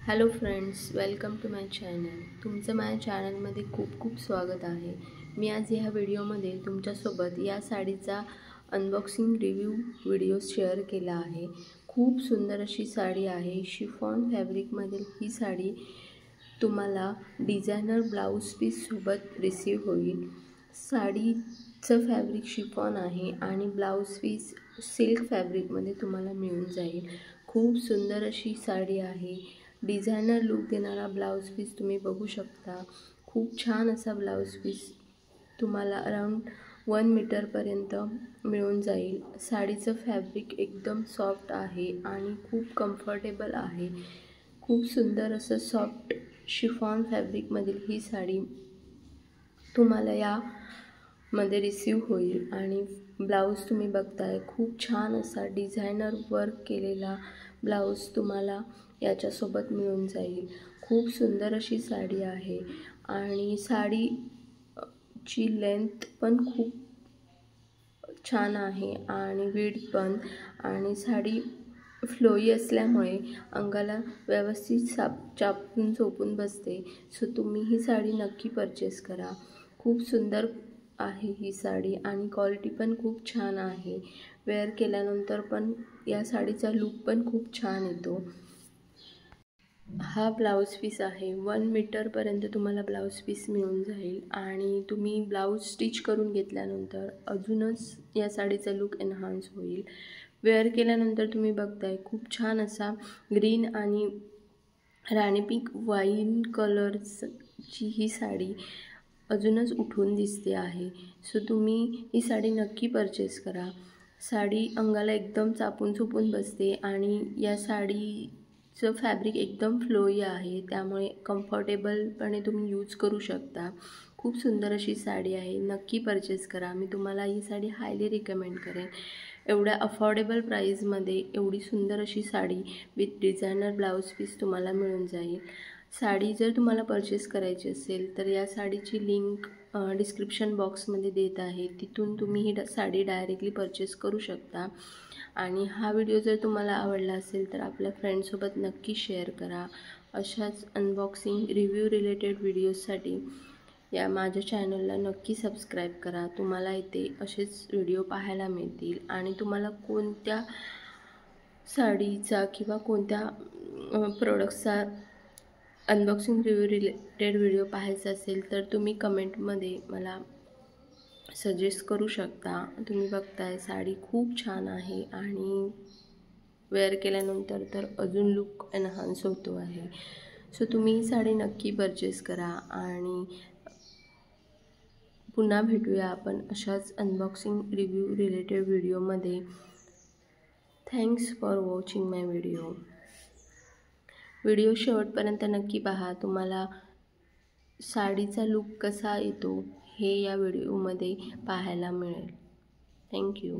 Hello friends, welcome to my channel. तुमचं माझ्या चॅनलमध्ये खूप खूप स्वागत आहे. मी आज ह्या व्हिडिओमध्ये तुमच्यासोबत या साडीचा अनबॉक्सिंग रिव्ह्यू व्हिडिओ शेअर केला आहे. खूप सुंदर अशी साडी आहे. शिफॉन फॅब्रिकमधील ही साडी तुम्हाला डिझायनर ब्लाऊज पीससोबत रिसीव होईल. साडीचं फॅब्रिक शिफॉन आहे आणि ब्लाऊज पीस सिल्क फॅब्रिकमध्ये तुम्हाला मिळून जाईल. खूप सुंदर अशी साडी आहे. डिझायनर लुक देणारा ब्लाऊज पीस तुम्ही बघू शकता. खूप छान असा ब्लाऊज पीस तुम्हाला अराउंड 1 मीटरपर्यंत मिळून जाईल. साडीचं फॅब्रिक एकदम सॉफ्ट आहे आणि खूप कम्फर्टेबल आहे. खूप सुंदर असं सॉफ्ट शिफॉन फॅब्रिकमधील ही साडी तुम्हाला यामध्ये रिसीव होईल. आणि ब्लाऊज तुम्ही बघताय, खूप छान असा डिझायनर वर्क केलेला ब्लाऊज तुम्हाला याच्यासोबत मिळून जाईल. खूप सुंदर अशी साडी आहे आणि साडीची लेंथ पण खूप छान आहे आणि विड्थ पण. आणि साडी फ्लोई असल्यामुळे अंगाला व्यवस्थित चापून चोपून बसते. सो तुम्ही ही साडी नक्की परचेस करा. खूप सुंदर आहे ही साडी आणि क्वालिटी पण खूप छान आहे. वेअर केल्यानंतर पण या साडीचा लुक पण खूप छान येतो. हा ब्लाऊज पीस आहे. 1 मीटरपर्यंत तुम्हाला ब्लाऊज पीस मिळून जाईल आणि तुम्ही ब्लाऊज स्टिच करून घेतल्यानंतर अजूनच या साडीचा लुक एनहान्स होईल. वेअर केल्यानंतर तुम्ही बघताय, खूप छान असा ग्रीन आणि राणी पिंक वाईन कलर्सची ही साडी अजूनच उठून दिसते आहे. सो तुम्ही ही साडी नक्की परचेस करा. साडी अंगाला एकदम चापून चोपून बसते आणि या साडीचं फॅब्रिक एकदम फ्लोई आहे, त्यामुळे कम्फर्टेबलपणे तुम्ही यूज करू शकता. खूप सुंदर अशी साडी आहे. नक्की परचेस करा. मी तुम्हाला ही साडी हायली रिकमेंड करेन. एवढ्या अफोर्डेबल प्राईजमध्ये एवढी सुंदर अशी sari with designer blouse piece तुम्हाला मिळून जाईल. साडी जर तुम्हाला परचेस करायची असेल तर या साडीची लिंक डिस्क्रिप्शन बॉक्समध्ये देत आहे. तिथून तुम्ही ही साडी डायरेक्टली परचेस करू शकता. आणि हा व्हिडिओ जर तुम्हाला आवडला असेल तर आपल्या फ्रेंड्ससोबत नक्की शेअर करा. अशाच अनबॉक्सिंग रिव्ह्यू रिलेटेड व्हिडिओजसाठी या माझ्या चॅनलला नक्की सबस्क्राईब करा. तुम्हाला इथे असेच व्हिडिओ पाहायला मिळतील. आणि तुम्हाला कोणत्या साडीचा किंवा कोणत्या प्रोडक्ट्सचा अनबॉक्सिंग रिव्ह्यू रिलेटेड व्हिडिओ पाहायचा असेल तर तुम्ही कमेंटमध्ये मला सजेस्ट करू शकता. तुम्ही बघताय, साडी खूप छान आहे आणि वेअर केल्यानंतर तर अजून लुक एनहान्स होतो आहे. सो तुम्ही ही साडी नक्की परचेस करा आणि पुन्हा भेटूया आपण अशाच अनबॉक्सिंग रिव्ह्यू रिलेटेड व्हिडिओमध्ये. Thanks for watching my video. Video शेवटपर्यंत नक्की पहा. तुम्हाला साडीचा लुक कसा येतो हे या व्हिडिओमध्ये पाहायला मिळेल. थँक्यू.